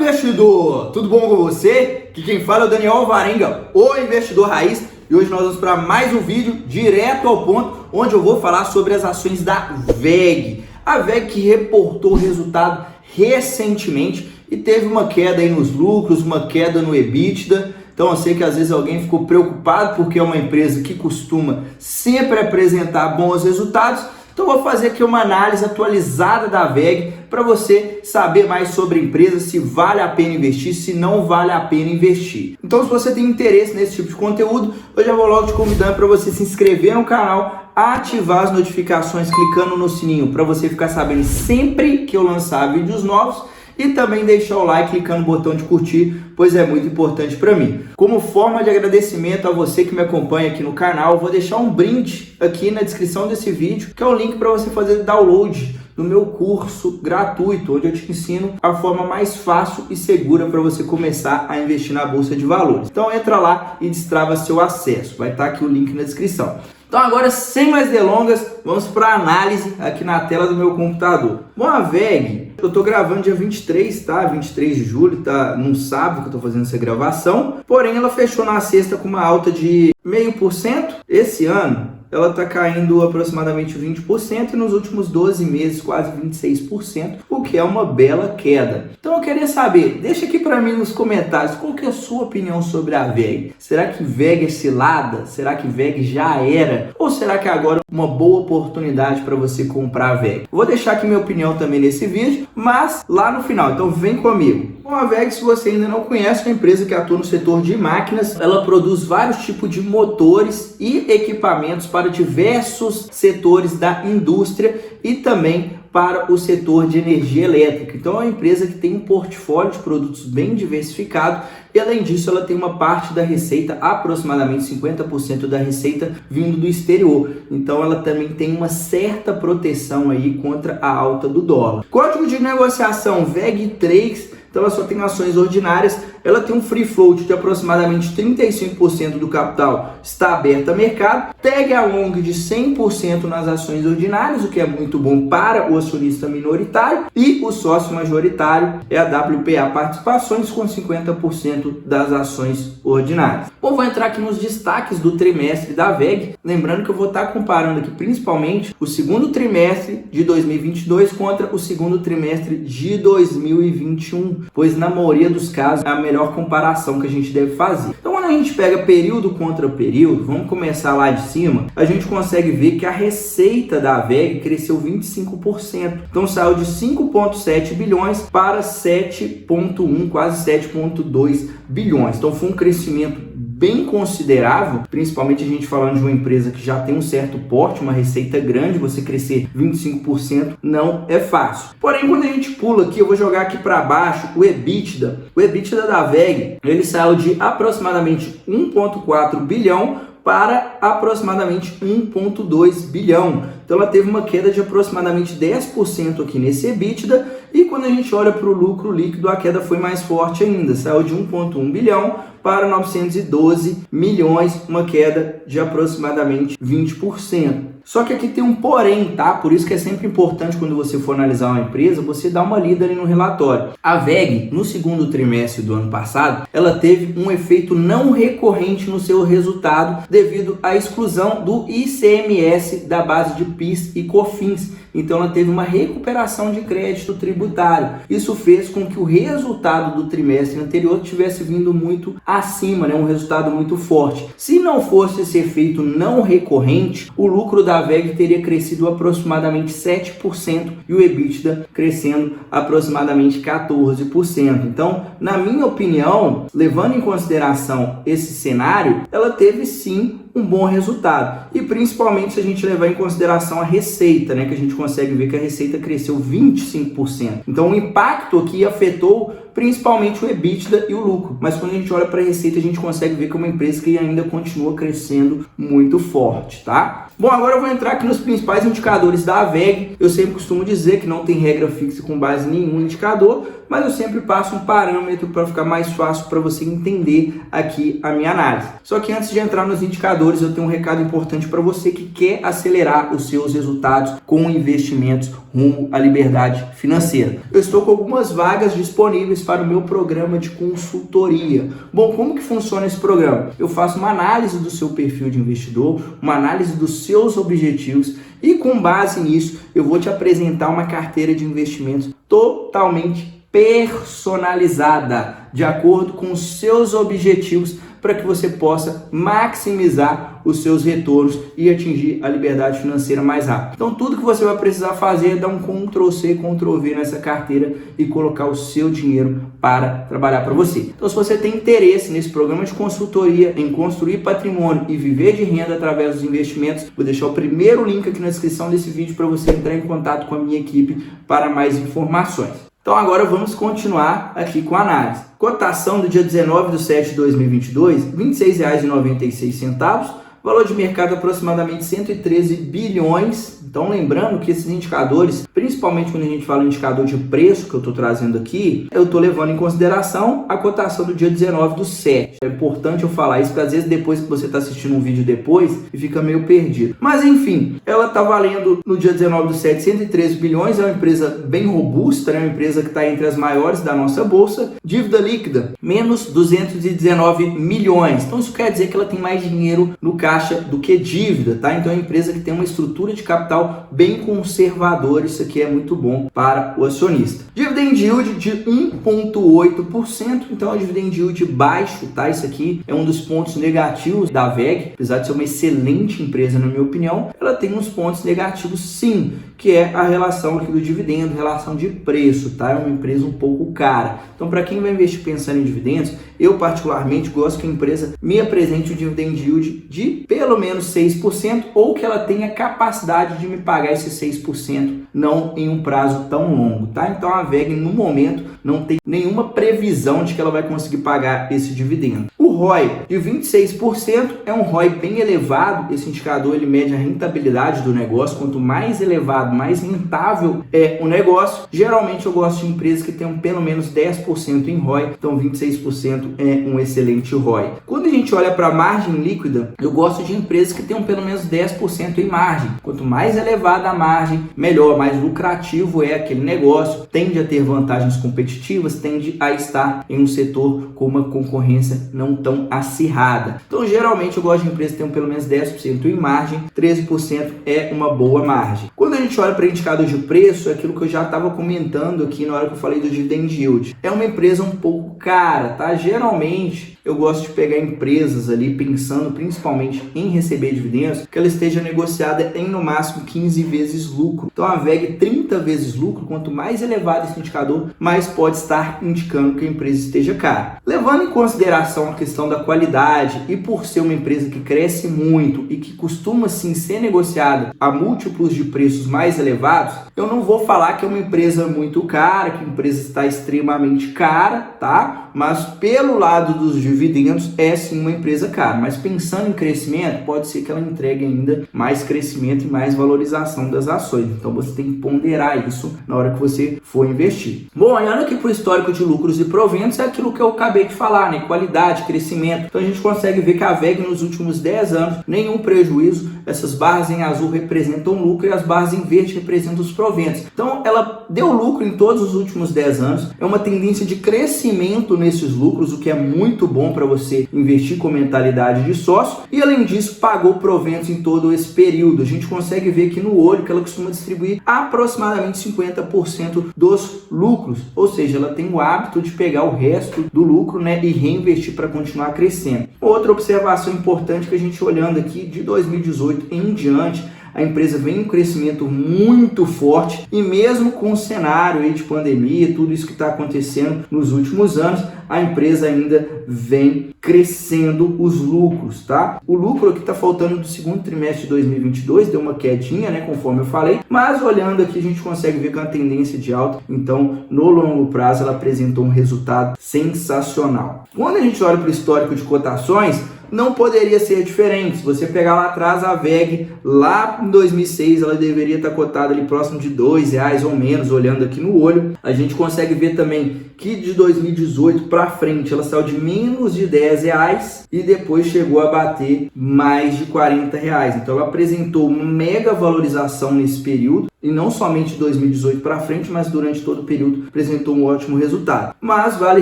investidor! Tudo bom com você? Aqui quem fala é o Daniel Alvarenga, o investidor raiz, e hoje nós vamos para mais um vídeo direto ao ponto, onde eu vou falar sobre as ações da WEG. A WEG que reportou resultado recentemente e teve uma queda aí nos lucros, uma queda no EBITDA. Então eu sei que às vezes alguém ficou preocupado porque é uma empresa que costuma sempre apresentar bons resultados. Então eu vou fazer aqui uma análise atualizada da WEG para você saber mais sobre a empresa, se vale a pena investir, se não vale a pena investir. Então se você tem interesse nesse tipo de conteúdo, eu já vou logo te convidando para você se inscrever no canal, ativar as notificações clicando no sininho para você ficar sabendo sempre que eu lançar vídeos novos. E também deixar o like clicando no botão de curtir, pois é muito importante para mim. Como forma de agradecimento a você que me acompanha aqui no canal, eu vou deixar um brinde aqui na descrição desse vídeo, que é o link para você fazer download do meu curso gratuito, onde eu te ensino a forma mais fácil e segura para você começar a investir na Bolsa de Valores. Então entra lá e destrava seu acesso, vai estar aqui o link na descrição. Então agora, sem mais delongas, vamos para a análise aqui na tela do meu computador. Bom, a WEG, eu tô gravando dia 23, tá? 23 de julho, tá? Num sábado que eu tô fazendo essa gravação. Porém, ela fechou na sexta com uma alta de 0,5%. Esse ano, ela tá caindo aproximadamente 20% e nos últimos 12 meses quase 26%, o que é uma bela queda. Então eu queria saber, deixa aqui para mim nos comentários, qual que é a sua opinião sobre a WEG? Será que WEG é cilada? Será que WEG já era? Ou será que agora é uma boa oportunidade para você comprar a WEG? Vou deixar aqui minha opinião também nesse vídeo, mas lá no final, então vem comigo. Bom, a WEG, se você ainda não conhece, é uma empresa que atua no setor de máquinas. Ela produz vários tipos de motores e equipamentos para diversos setores da indústria e também para o setor de energia elétrica. Então é uma empresa que tem um portfólio de produtos bem diversificado e além disso ela tem uma parte da receita, aproximadamente 50% da receita vindo do exterior. Então ela também tem uma certa proteção aí contra a alta do dólar. Código de negociação WEG3. Então ela só tem ações ordinárias, ela tem um free float de aproximadamente 35% do capital está aberto a mercado, tag along de 100% nas ações ordinárias, o que é muito bom para o acionista minoritário, e o sócio majoritário é a WPA Participações com 50% das ações ordinárias. Bom, vou entrar aqui nos destaques do trimestre da WEG, lembrando que eu vou estar comparando aqui principalmente o segundo trimestre de 2022 contra o segundo trimestre de 2021. Pois na maioria dos casos é a melhor comparação que a gente deve fazer. Então quando a gente pega período contra período, vamos começar lá de cima, a gente consegue ver que a receita da WEG cresceu 25%. Então saiu de 5,7 bilhões para 7,1, quase 7,2 bilhões. Então foi um crescimento bem considerável, principalmente a gente falando de uma empresa que já tem um certo porte, uma receita grande, você crescer 25% não é fácil. Porém, quando a gente pula aqui, eu vou jogar aqui para baixo o EBITDA. O EBITDA da WEG, ele saiu de aproximadamente 1,4 bilhão para aproximadamente 1,2 bilhão. Então ela teve uma queda de aproximadamente 10% aqui nesse EBITDA e quando a gente olha para o lucro líquido, a queda foi mais forte ainda, saiu de 1,1 bilhão para 912 milhões, uma queda de aproximadamente 20%. Só que aqui tem um porém, tá? Por isso que é sempre importante quando você for analisar uma empresa, você dar uma lida ali no relatório. A WEG, no segundo trimestre do ano passado, ela teve um efeito não recorrente no seu resultado devido à exclusão do ICMS da base de PIS e COFINS. Então ela teve uma recuperação de crédito tributário. Isso fez com que o resultado do trimestre anterior tivesse vindo muito acima, né? Um resultado muito forte. Se não fosse esse efeito não recorrente, o lucro da WEG teria crescido aproximadamente 7% e o EBITDA crescendo aproximadamente 14%. Então, na minha opinião, levando em consideração esse cenário, ela teve sim um bom resultado. E principalmente se a gente levar em consideração a receita, né, que a gente consegue ver que a receita cresceu 25%. Então o impacto aqui afetou principalmente o EBITDA e o lucro. Mas quando a gente olha para a receita, a gente consegue ver que é uma empresa que ainda continua crescendo muito forte, tá? Bom, agora eu vou entrar aqui nos principais indicadores da WEG. Eu sempre costumo dizer que não tem regra fixa com base em nenhum indicador, mas eu sempre passo um parâmetro para ficar mais fácil para você entender aqui a minha análise. Só que antes de entrar nos indicadores, eu tenho um recado importante para você que quer acelerar os seus resultados com investimentos rumo à liberdade financeira. Eu estou com algumas vagas disponíveis para o meu programa de consultoria. Bom, como que funciona esse programa? Eu faço uma análise do seu perfil de investidor, uma análise dos seus objetivos e com base nisso eu vou te apresentar uma carteira de investimentos totalmente personalizada, de acordo com os seus objetivos, para que você possa maximizar os seus retornos e atingir a liberdade financeira mais rápido. Então tudo que você vai precisar fazer é dar um Ctrl+C, Ctrl+V nessa carteira e colocar o seu dinheiro para trabalhar para você. Então se você tem interesse nesse programa de consultoria, em construir patrimônio e viver de renda através dos investimentos, vou deixar o primeiro link aqui na descrição desse vídeo para você entrar em contato com a minha equipe para mais informações. Então agora vamos continuar aqui com a análise. Cotação do dia 19/7/2022, R$ 26,96, valor de mercado aproximadamente 113 bilhões. Então lembrando que esses indicadores, principalmente quando a gente fala em indicador de preço que eu estou trazendo aqui, eu estou levando em consideração a cotação do dia 19/7. É importante eu falar isso, porque às vezes depois que você está assistindo um vídeo depois, fica meio perdido. Mas enfim, ela está valendo no dia 19/7 113 bilhões, é uma empresa bem robusta, né? Uma empresa que está entre as maiores da nossa bolsa. Dívida líquida, menos 219 milhões. Então isso quer dizer que ela tem mais dinheiro no caixa do que dívida, tá? Então é uma empresa que tem uma estrutura de capital bem conservadora, isso aqui é muito bom para o acionista. Dividend yield de 1,8%, então é um dividend yield baixo, tá? Isso aqui é um dos pontos negativos da VEG, apesar de ser uma excelente empresa na minha opinião, ela tem uns pontos negativos sim, que é a relação aqui do dividendo, relação de preço, tá? É uma empresa um pouco cara. Então para quem vai investir pensando em dividendos, eu particularmente gosto que a empresa me apresente o dividend yield de pelo menos 6% ou que ela tenha capacidade de me pagar esses 6%, não em um prazo tão longo, tá? Então a VEG no momento não tem nenhuma previsão de que ela vai conseguir pagar esse dividendo. O ROI de 26% é um ROI bem elevado. Esse indicador ele mede a rentabilidade do negócio. Quanto mais elevado, mais rentável é o negócio. Geralmente eu gosto de empresas que tenham pelo menos 10% em ROI, então 26% é um excelente ROI. Quando a gente olha para a margem líquida, eu gosto de empresas que tenham pelo menos 10% em margem. Quanto mais elevada a margem, melhor, mais lucrativo é aquele negócio, tende a ter vantagens competitivas, tende a estar em um setor com uma concorrência não tão acirrada. Então geralmente eu gosto de empresas que tenham pelo menos 10% em margem, 13% é uma boa margem. Quando a gente olha para indicador de preço, é aquilo que eu já estava comentando aqui na hora que eu falei do dividend yield. É uma empresa um pouco cara, tá? Geralmente eu gosto de pegar empresas ali pensando principalmente em receber dividendos, que ela esteja negociada em no máximo 15 vezes lucro. Então a VEG 30 vezes lucro, quanto mais elevado esse indicador, mais pode estar indicando que a empresa esteja cara. Levando em consideração a questão da qualidade e por ser uma empresa que cresce muito e que costuma sim ser negociada a múltiplos de preços mais elevados, eu não vou falar que é uma empresa muito cara, que a empresa está extremamente cara, tá? Mas pelo lado dos dividendos é sim uma empresa cara, mas pensando em crescimento, pode ser que ela entregue ainda mais crescimento e mais valorização das ações. Então você tem que ponderar isso na hora que você for investir. Bom, olhando aqui para o histórico de lucros e proventos, é aquilo que eu acabei de falar, né? Qualidade, crescimento. Então a gente consegue ver que a VEG nos últimos 10 anos, nenhum prejuízo, essas barras em azul representam lucro e as barras em verde representam os proventos. Então ela deu lucro em todos os últimos 10 anos, é uma tendência de crescimento nesses lucros, o que é muito bom para você investir com mentalidade de sócio, e além disso pagou proventos em todo esse período. A gente consegue ver aqui no olho que ela costuma distribuir aproximadamente 50% dos lucros, ou seja, ela tem o hábito de pegar o resto do lucro, né, e reinvestir para continuar crescendo. Outra observação importante que a gente olhando aqui de 2018 em diante, a empresa vem em um crescimento muito forte e mesmo com o cenário aí de pandemia, tudo isso que está acontecendo nos últimos anos, a empresa ainda vem crescendo os lucros, tá? O lucro aqui está faltando do segundo trimestre de 2022, deu uma quedinha, né, conforme eu falei, mas olhando aqui a gente consegue ver que é uma tendência de alta, então no longo prazo ela apresentou um resultado sensacional. Quando a gente olha para o histórico de cotações, não poderia ser diferente. Se você pegar lá atrás a VEG, lá em 2006, ela deveria estar cotada ali próximo de R$2 ou menos, olhando aqui no olho. A gente consegue ver também que de 2018 para frente, ela saiu de menos de R$10 e depois chegou a bater mais de R$40. Então ela apresentou uma mega valorização nesse período. e não somente de 2018 para frente, mas durante todo o período apresentou um ótimo resultado. Mas vale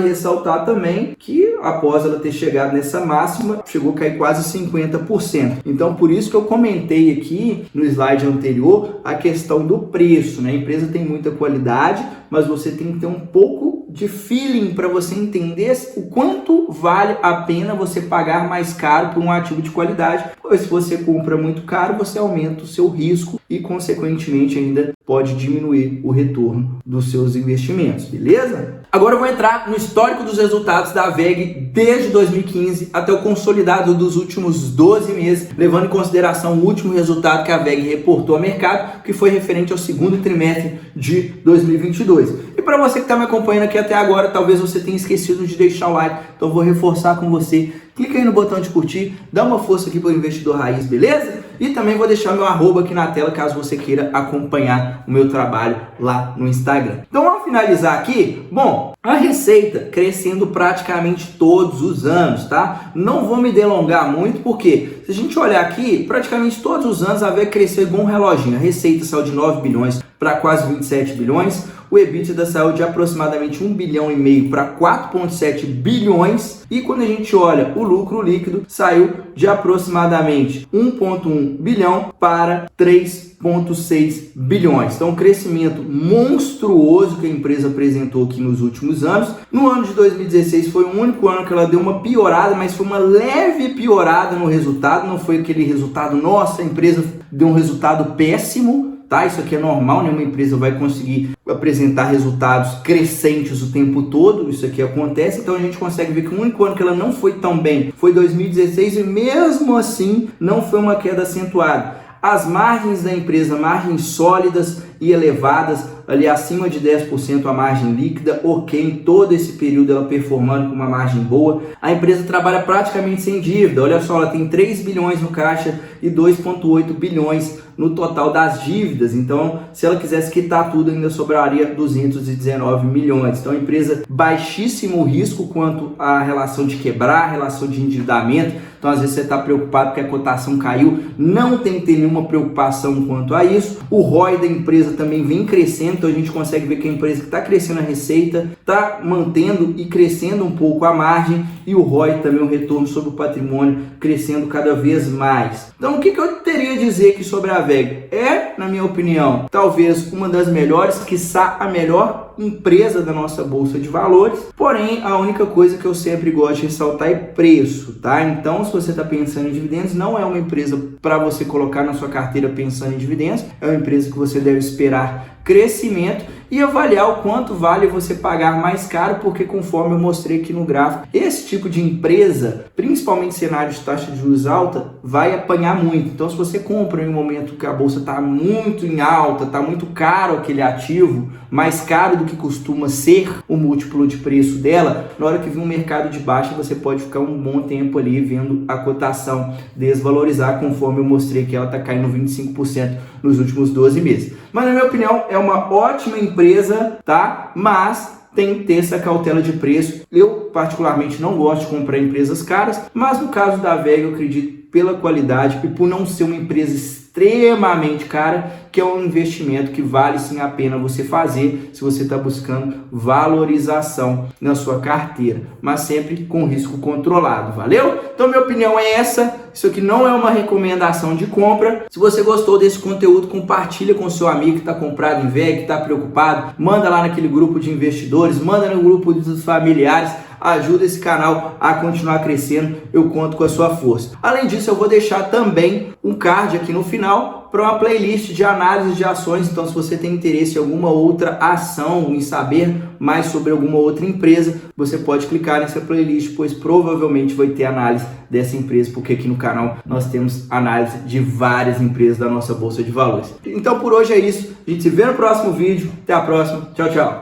ressaltar também que após ela ter chegado nessa máxima, chegou a cair quase 50%. Então por isso que eu comentei aqui no slide anterior a questão do preço, né? A empresa tem muita qualidade, mas você tem que ter um pouco de feeling para você entender o quanto vale a pena você pagar mais caro por um ativo de qualidade, pois se você compra muito caro, você aumenta o seu risco e consequentemente ainda pode diminuir o retorno dos seus investimentos, beleza? Agora eu vou entrar no histórico dos resultados da WEG desde 2015 até o consolidado dos últimos 12 meses, levando em consideração o último resultado que a WEG reportou ao mercado, que foi referente ao segundo trimestre de 2022. E para você que está me acompanhando aqui até agora, talvez você tenha esquecido de deixar o like, então eu vou reforçar com você. Clica aí no botão de curtir, dá uma força aqui para o Investidor Raiz, beleza? E também vou deixar meu arroba aqui na tela caso você queira acompanhar o meu trabalho lá no Instagram. Então vamos finalizar aqui. Bom, a receita crescendo praticamente todos os anos, tá? Não vou me delongar muito porque se a gente olhar aqui, praticamente todos os anos a WEG cresceu igual um reloginho. A receita saiu de 9 bilhões para quase 27 bilhões. O EBITDA saiu de aproximadamente 1,5 bilhão para 4,7 bilhões. E quando a gente olha o lucro líquido, saiu de aproximadamente 1,1 bilhão para 3,6 bilhões. Então, um crescimento monstruoso que a empresa apresentou aqui nos últimos anos. No ano de 2016 foi o único ano que ela deu uma piorada, mas foi uma leve piorada no resultado. Não foi aquele resultado, nossa, a empresa deu um resultado péssimo. Tá? Isso aqui é normal, nenhuma empresa vai conseguir apresentar resultados crescentes o tempo todo, isso aqui acontece, então a gente consegue ver que o único ano que ela não foi tão bem foi 2016 e mesmo assim não foi uma queda acentuada. As margens da empresa, margens sólidas e elevadas, ali acima de 10% a margem líquida, ok, em todo esse período ela performando com uma margem boa. A empresa trabalha praticamente sem dívida, olha só, ela tem 3 bilhões no caixa e 2,8 bilhões no total das dívidas, então se ela quisesse quitar tudo ainda sobraria 219 milhões. Então a empresa baixíssimo risco quanto à relação de quebrar, relação de endividamento. Então às vezes você está preocupado porque a cotação caiu, não tem que ter nenhuma preocupação quanto a isso. O ROI da empresa também vem crescendo, então a gente consegue ver que a empresa que está crescendo a receita, está mantendo e crescendo um pouco a margem, e o ROI também, o retorno sobre o patrimônio, crescendo cada vez mais. Então o que eu teria a dizer aqui sobre a WEG? É, na minha opinião, talvez uma das melhores, quiçá a melhor empresa da nossa bolsa de valores, porém a única coisa que eu sempre gosto de ressaltar é preço, tá? Então se você está pensando em dividendos, não é uma empresa para você colocar na sua carteira pensando em dividendos, é uma empresa que você deve esperar crescimento e avaliar o quanto vale você pagar mais caro, porque conforme eu mostrei aqui no gráfico, esse tipo de empresa, principalmente em cenário de taxa de juros alta, vai apanhar muito. Então se você compra em um momento que a bolsa está muito em alta, está muito caro aquele ativo, mais caro do que costuma ser o múltiplo de preço dela, na hora que vir um mercado de baixa, você pode ficar um bom tempo ali vendo a cotação desvalorizar, conforme eu mostrei que ela está caindo 25% nos últimos 12 meses. Mas na minha opinião é uma ótima empresa, tá? Mas tem que ter essa cautela de preço. Eu particularmente não gosto de comprar empresas caras, mas no caso da WEG eu acredito pela qualidade e por não ser uma empresa extremamente cara, que é um investimento que vale sim a pena você fazer se você está buscando valorização na sua carteira, mas sempre com risco controlado, valeu? Então minha opinião é essa, isso aqui não é uma recomendação de compra. Se você gostou desse conteúdo, compartilha com seu amigo que está comprado em WEG, que está preocupado, manda lá naquele grupo de investidores, manda no grupo dos familiares, ajuda esse canal a continuar crescendo, eu conto com a sua força. Além disso, eu vou deixar também um card aqui no final para uma playlist de análise de ações, então se você tem interesse em alguma outra ação, em saber mais sobre alguma outra empresa, você pode clicar nessa playlist, pois provavelmente vai ter análise dessa empresa, porque aqui no canal nós temos análise de várias empresas da nossa Bolsa de Valores. Então por hoje é isso, a gente se vê no próximo vídeo, até a próxima, tchau, tchau!